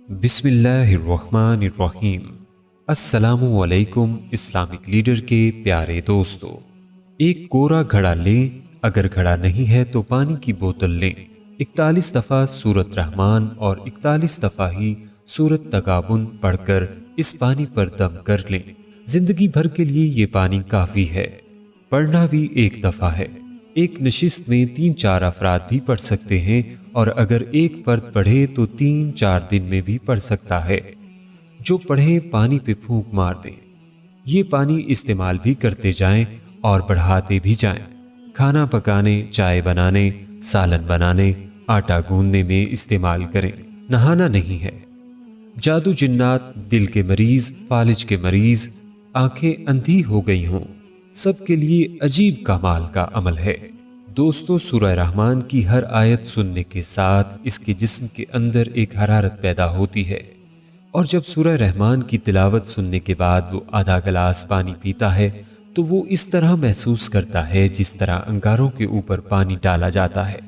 बिस्मिल्लाहिर्रहमानिर्रहीम। अस्सलामु अलैकुम इस्लामिक लीडर के प्यारे दोस्तों, एक कोरा घड़ा लें, अगर घड़ा नहीं है तो पानी की बोतल लें। 41 दफ़ा सूरत रहमान और 41 दफ़ा ही सूरत तगाबुन पढ़कर इस पानी पर दम कर लें। जिंदगी भर के लिए ये पानी काफ़ी है। पढ़ना भी एक दफ़ा है। एक नशिस्त में 3-4 अफराद भी पढ़ सकते हैं, और अगर एक फर्द पढ़े तो 3-4 दिन में भी पढ़ सकता है। जो पढ़े पानी पे फूंक मार दें। ये पानी इस्तेमाल भी करते जाएं और बढ़ाते भी जाएं। खाना पकाने, चाय बनाने, सालन बनाने, आटा गूंदने में इस्तेमाल करें। नहाना नहीं है। जादू जिन्नात, दिल के मरीज, फालिज के मरीज, आंखें अंधी हो गई हों, सबके लिए अजीब कमाल का अमल है। दोस्तों, सूरह रहमान की हर आयत सुनने के साथ इसके जिस्म के अंदर एक हरारत पैदा होती है, और जब सूरह रहमान की तिलावत सुनने के बाद वो आधा गिलास पानी पीता है तो वो इस तरह महसूस करता है जिस तरह अंगारों के ऊपर पानी डाला जाता है।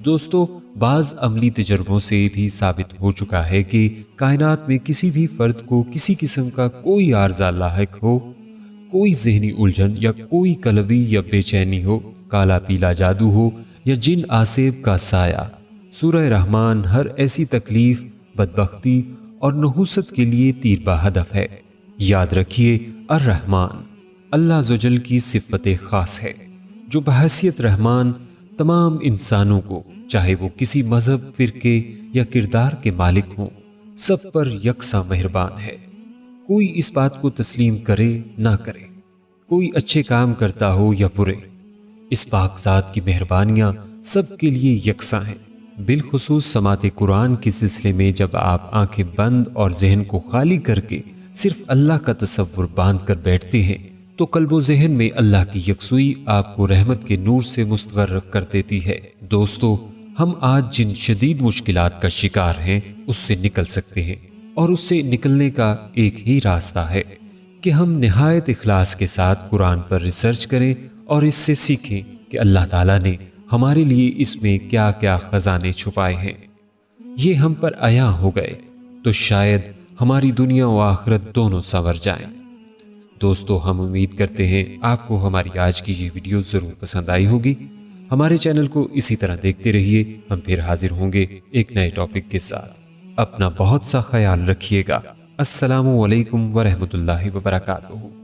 दोस्तों, बाज अमली तजर्बों से भी साबित हो चुका है कि कायनात में किसी भी फर्द को किसी किस्म का कोई आर्जा लाहिक हो, कोई जहनी उलझन या कोई कलवी या बेचैनी हो, काला पीला जादू हो या जिन आसेब का साया, सूरह रहमान हर ऐसी तकलीफ, बदबख्ती और नहुसत के लिए तीरबा हदफ है। याद रखिए, अर रहमान अल्लाह ज़ोजल की सिफ़त खास है, जो बहैसियत रहमान तमाम इंसानों को, चाहे वो किसी मजहब, फिरके या किरदार के मालिक हों, सब पर यकसा मेहरबान है। कोई इस बात को तस्लीम करे ना करे, कोई अच्छे काम करता हो या बुरे, इस पाक ज़ात की मेहरबानियां सब के लिए यकसा हैं। बिलखुसूस समाते कुरान के सिलसिले में जब आप आंखें बंद और जहन को खाली करके सिर्फ अल्लाह का तसव्वुर बांध कर बैठते हैं तो कल्बो जहन में अल्लाह की यकसुई आपको रहमत के नूर से मुस्तगर्रक कर देती है। दोस्तों, हम आज जिन शदीद मुश्किलात का शिकार हैं उससे निकल सकते हैं, और उससे निकलने का एक ही रास्ता है कि हम निहायत इखलास के साथ कुरान पर रिसर्च करें और इससे सीखें कि अल्लाह ताला ने हमारे लिए इसमें क्या क्या खजाने छुपाए हैं। ये हम पर आया हो गए तो शायद हमारी दुनिया व आखिरत दोनों संवर जाएं। दोस्तों, हम उम्मीद करते हैं आपको हमारी आज की ये वीडियो ज़रूर पसंद आई होगी। हमारे चैनल को इसी तरह देखते रहिए। हम फिर हाजिर होंगे एक नए टॉपिक के साथ। अपना बहुत सा ख्याल रखिएगा। अस्सलामु अलैकुम व रहमतुल्लाहि व बरकातुहू।